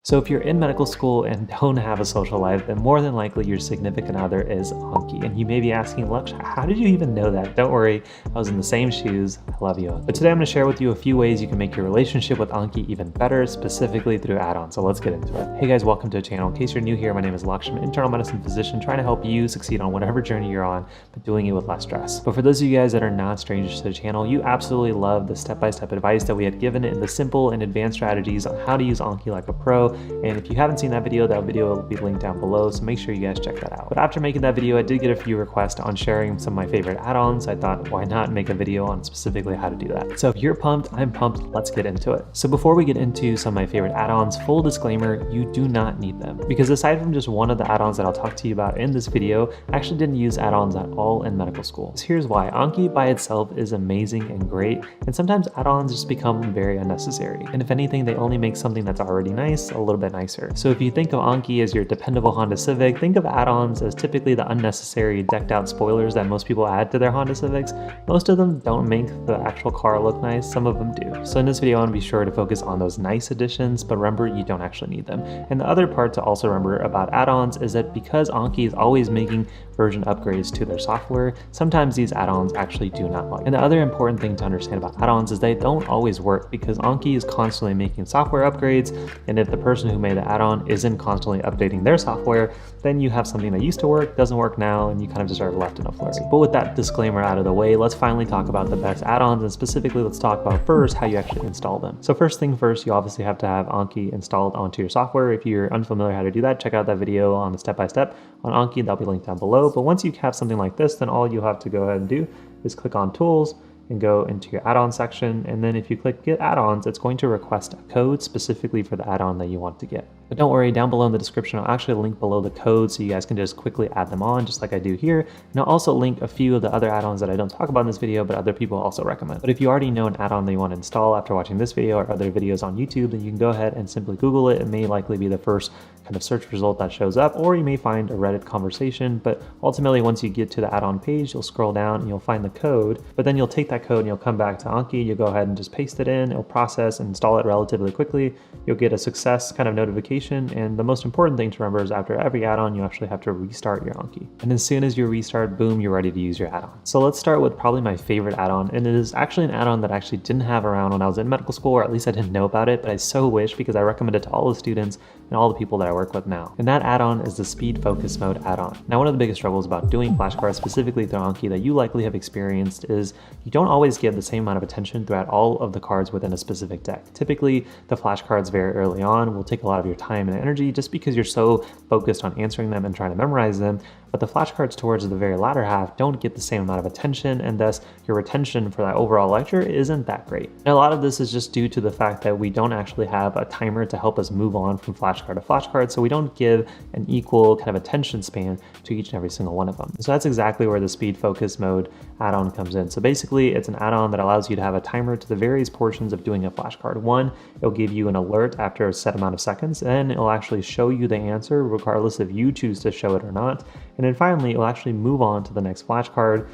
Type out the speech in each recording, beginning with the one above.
So if you're in medical school and don't have a social life, then more than likely your significant other is Anki. And you may be asking, Lux, how did you even know that? Don't worry, I was in the same shoes. I love you. But today I'm going to share with you a few ways you can make your relationship with Anki even better, specifically through add-ons. So let's get into it. Hey guys, welcome to the channel. In case you're new here, my name is Lux. I'm an internal medicine physician trying to help you succeed on whatever journey you're on, but doing it with less stress. But for those of you guys that are not strangers to the channel, you absolutely love the step-by-step advice that we had given in the simple and advanced strategies on how to use Anki like a pro. And if you haven't seen that video will be linked down below, so make sure you guys check that out. But after making that video, I did get a few requests on sharing some of my favorite add-ons. I thought, why not make a video on specifically how to do that? So if you're pumped, I'm pumped, let's get into it. So before we get into some of my favorite add-ons, full disclaimer, you do not need them. Because aside from just one of the add-ons that I'll talk to you about in this video, I actually didn't use add-ons at all in medical school. So here's why. Anki by itself is amazing and great, and sometimes add-ons just become very unnecessary. And if anything, they only make something that's already nice a little bit nicer. So if you think of Anki as your dependable Honda Civic, think of add-ons as typically the unnecessary decked out spoilers that most people add to their Honda Civics. Most of them don't make the actual car look nice, some of them do. So in this video, I want to be sure to focus on those nice additions, but remember, you don't actually need them. And the other part to also remember about add-ons is that because Anki is always making version upgrades to their software, sometimes these add-ons actually do not work. And the other important thing to understand about add-ons is they don't always work because Anki is constantly making software upgrades, and if the person who made the add-on isn't constantly updating their software, then you have something that used to work, doesn't work now, and you kind of just are left in a flurry. But with that disclaimer out of the way, let's finally talk about the best add-ons, and specifically let's talk about first how you actually install them. So first thing first, you obviously have to have Anki installed onto your software. If you're unfamiliar how to do that, check out that video on the step-by-step on Anki, that'll be linked down below. But once you have something like this, then all you have to go ahead and do is click on Tools and go into your add-on section. And then if you click Get Add-ons, it's going to request a code specifically for the add-on that you want to get. But don't worry, down below in the description, I'll actually link below the code so you guys can just quickly add them on just like I do here. And I'll also link a few of the other add-ons that I don't talk about in this video, but other people also recommend. But if you already know an add-on that you want to install after watching this video or other videos on YouTube, then you can go ahead and simply Google it. It may likely be the first kind of search result that shows up, or you may find a Reddit conversation. But ultimately, once you get to the add-on page, you'll scroll down and you'll find the code, but then you'll take that code and you'll come back to Anki, you'll go ahead and just paste it in, it'll process and install it relatively quickly. You'll get a success kind of notification, and the most important thing to remember is after every add-on, you actually have to restart your Anki. And as soon as you restart, boom, you're ready to use your add-on. So let's start with probably my favorite add-on, and it is actually an add-on that I actually didn't have around when I was in medical school, or at least I didn't know about it, but I so wish because I recommend it to all the students and all the people that I work with now. And that add-on is the Speed Focus Mode add-on. Now, one of the biggest struggles about doing flashcards specifically through Anki that you likely have experienced is you don't always give the same amount of attention throughout all of the cards within a specific deck. Typically, the flashcards very early on will take a lot of your time and energy just because you're so focused on answering them and trying to memorize them, but the flashcards towards the very latter half don't get the same amount of attention, and thus your retention for that overall lecture isn't that great. And a lot of this is just due to the fact that we don't actually have a timer to help us move on from flashcard to flashcard, so we don't give an equal kind of attention span to each and every single one of them. So that's exactly where the Speed Focus Mode add-on comes in. So basically, it's an add-on that allows you to have a timer to the various portions of doing a flashcard. One, it'll give you an alert after a set amount of seconds, and it'll actually show you the answer regardless if you choose to show it or not. And then finally, it'll actually move on to the next flashcard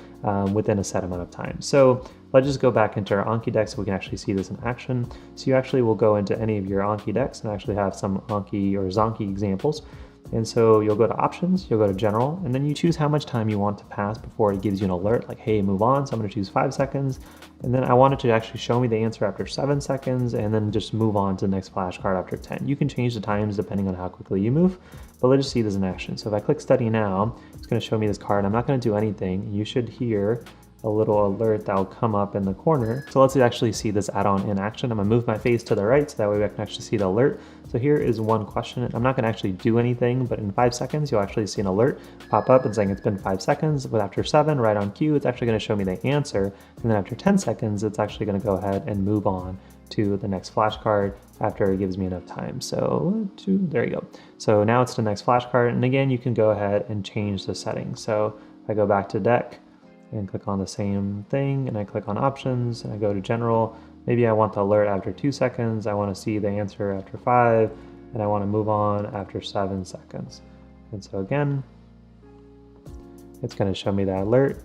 within a set amount of time. So let's just go back into our Anki deck so we can actually see this in action. So you actually will go into any of your Anki decks and actually have some Anki or Zonki examples. And so you'll go to options, you'll go to general, and then you choose how much time you want to pass before it gives you an alert like, hey, move on. So I'm going to choose 5 seconds. And then I want it to actually show me the answer after 7 seconds, and then just move on to the next flashcard after 10. You can change the times depending on how quickly you move, but let's just see this in action. So if I click study now, it's going to show me this card. I'm not going to do anything. You should hear a little alert that will come up in the corner. So let's actually see this add-on in action. I'm gonna move my face to the right so that way I can actually see the alert. So here is one question. I'm not gonna actually do anything, but in 5 seconds, you'll actually see an alert pop up and saying it's been 5 seconds, but after 7, right on cue, it's actually gonna show me the answer. And then after 10 seconds, it's actually gonna go ahead and move on to the next flashcard after it gives me enough time. So there you go. So now it's the next flashcard. And again, you can go ahead and change the settings. So if I go back to deck, and click on the same thing, and I click on options, and I go to general. Maybe I want the alert after 2 seconds, I want to see the answer after 5, and I want to move on after 7 seconds. And so again, it's going to show me that alert.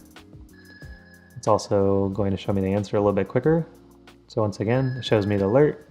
It's also going to show me the answer a little bit quicker. So once again, it shows me the alert.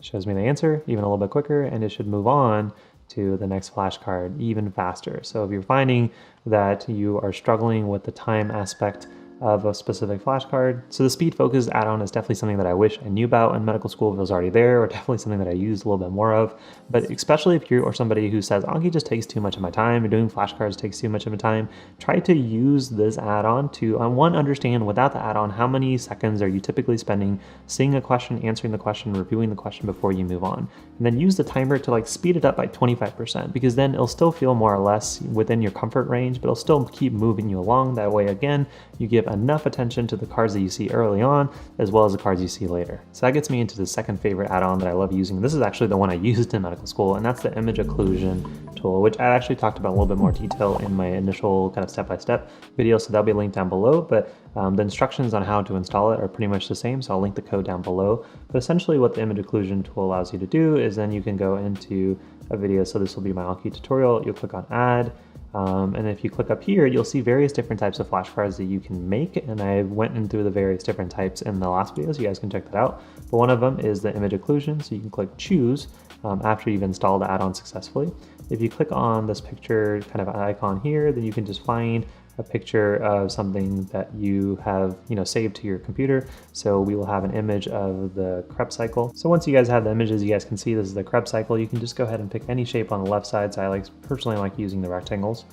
shows me the answer even a little bit quicker, and it should move on to the next flashcard even faster. So if you're finding that you are struggling with the time aspect of a specific flashcard. So the speed focused add-on is definitely something that I wish I knew about in medical school if it was already there, or definitely something that I used a little bit more of. But especially if you are somebody who says, Anki just takes too much of my time, or doing flashcards takes too much of my time, try to use this add-on to, one, understand without the add-on, how many seconds are you typically spending seeing a question, answering the question, reviewing the question before you move on. And then use the timer to like speed it up by 25%, because then it'll still feel more or less within your comfort range, but it'll still keep moving you along. That way, again, you give enough attention to the cards that you see early on, as well as the cards you see later. So that gets me into the second favorite add-on that I love using. This is actually the one I used in medical school, and that's the image occlusion tool, which I actually talked about in a little bit more detail in my initial kind of step-by-step video, so that'll be linked down below. But the instructions on how to install it are pretty much the same, so I'll link the code down below. But essentially what the image occlusion tool allows you to do is then you can go into a video. So this will be my Anki tutorial. You'll click on add. And if you click up here, you'll see various different types of flashcards that you can make. And I went in through the various different types in the last video, so you guys can check that out. But one of them is the image occlusion. So you can click choose after you've installed the add-on successfully. If you click on this picture kind of icon here, then you can just find a picture of something that you have, saved to your computer. So we will have an image of the Krebs cycle. So once you guys have the images, you guys can see this is the Krebs cycle. You can just go ahead and pick any shape on the left side. So I personally like using the rectangles.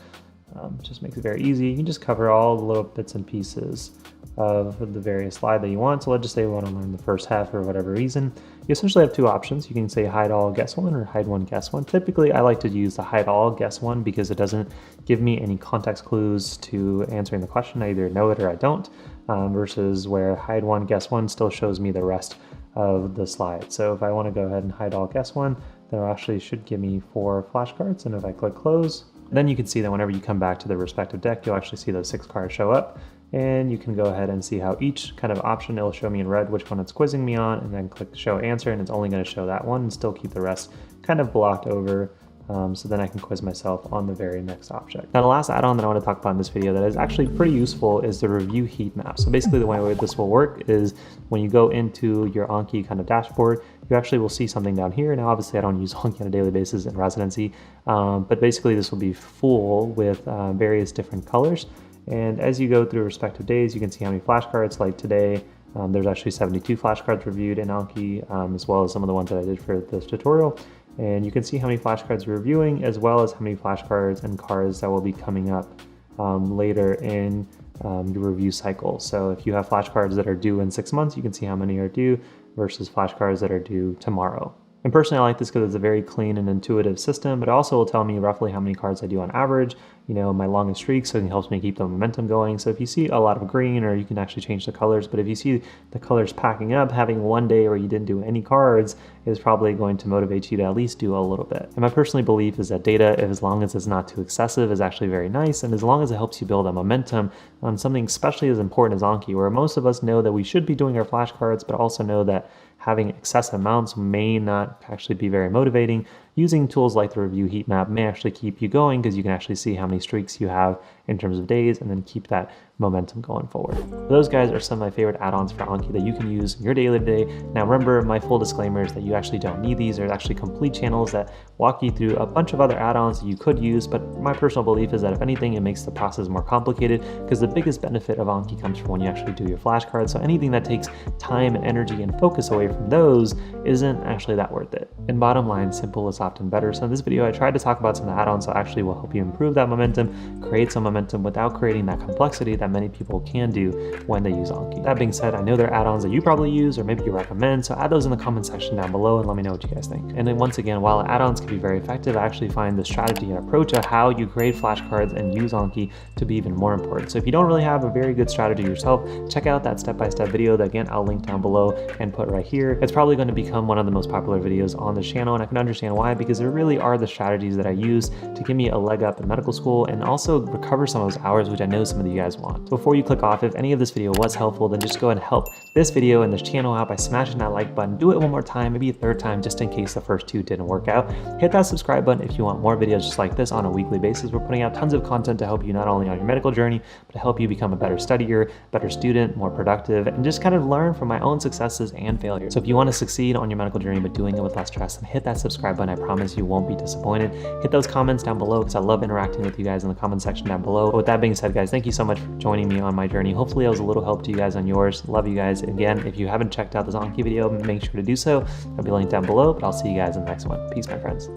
Just makes it very easy. You can just cover all the little bits and pieces of the various slide that you want. So let's just say we want to learn the first half for whatever reason. You essentially have two options. You can say hide all, guess one, or hide one, guess one. Typically, I like to use the hide all, guess one, because it doesn't give me any context clues to answering the question. I either know it or I don't, versus where hide one, guess one still shows me the rest of the slide. So if I want to go ahead and hide all, guess one, then it actually should give me 4 flashcards. And if I click close, then you can see that whenever you come back to the respective deck, you'll actually see those 6 cards show up. And you can go ahead and see how each kind of option, it'll show me in red which one it's quizzing me on, and then click show answer, and it's only going to show that one and still keep the rest kind of blocked over. So then I can quiz myself on the very next object. Now the last add-on that I want to talk about in this video that is actually pretty useful is the review heat map. So basically the way this will work is when you go into your Anki kind of dashboard, you actually will see something down here. Now obviously I don't use Anki on a daily basis in residency, but basically this will be full with various different colors. And as you go through respective days, you can see how many flashcards. Like today, there's actually 72 flashcards reviewed in Anki, as well as some of the ones that I did for this tutorial. And you can see how many flashcards you're reviewing, as well as how many flashcards and cards that will be coming up later in your review cycle. So if you have flashcards that are due in 6 months, you can see how many are due versus flashcards that are due tomorrow. And personally, I like this because it's a very clean and intuitive system, but it also will tell me roughly how many cards I do on average, my longest streak, so it helps me keep the momentum going. So if you see a lot of green, or you can actually change the colors, but if you see the colors packing up, having one day where you didn't do any cards is probably going to motivate you to at least do a little bit. And my personal belief is that data, as long as it's not too excessive, is actually very nice, and as long as it helps you build a momentum on something especially as important as Anki, where most of us know that we should be doing our flashcards, but also know that having excessive amounts may not actually be very motivating. Using tools like the review heat map may actually keep you going, because you can actually see how many streaks you have in terms of days and then keep that momentum going forward. Those guys are some of my favorite add-ons for Anki that you can use in your daily day. Now remember, my full disclaimer is that you actually don't need these. There's actually complete channels that walk you through a bunch of other add-ons that you could use, but my personal belief is that if anything, it makes the process more complicated, because the biggest benefit of Anki comes from when you actually do your flashcards. So anything that takes time and energy and focus away from those isn't actually that worth it. And bottom line, simple is often better. So in this video, I tried to talk about some of the add-ons that actually will help you improve that momentum, create some momentum without creating that complexity that many people can do when they use Anki. That being said, I know there are add-ons that you probably use or maybe you recommend, so add those in the comment section down below and let me know what you guys think. And then once again, while add-ons can be very effective, I actually find the strategy and approach of how you create flashcards and use Anki to be even more important. So if you don't really have a very good strategy yourself, check out that step-by-step video that again, I'll link down below and put right here. It's probably going to become one of the most popular videos on this channel, and I can understand why, Why? Because there really are the strategies that I use to give me a leg up in medical school and also recover some of those hours, which I know some of you guys want. So before you click off, if any of this video was helpful, then just go ahead and help this video and this channel out by smashing that like button. Do it one more time, maybe a third time, just in case the first two didn't work out. Hit that subscribe button if you want more videos just like this on a weekly basis. We're putting out tons of content to help you not only on your medical journey, but to help you become a better studier, better student, more productive, and just kind of learn from my own successes and failures. So if you want to succeed on your medical journey, but doing it with less stress, then hit that subscribe button. I promise you won't be disappointed. Hit those comments down below because I love interacting with you guys in the comment section down below. But with that being said, guys, thank you so much for joining me on my journey. Hopefully I was a little help to you guys on yours. Love you guys. Again, if you haven't checked out this Anki video, make sure to do so. I'll be linked down below, but I'll see you guys in the next one. Peace, my friends.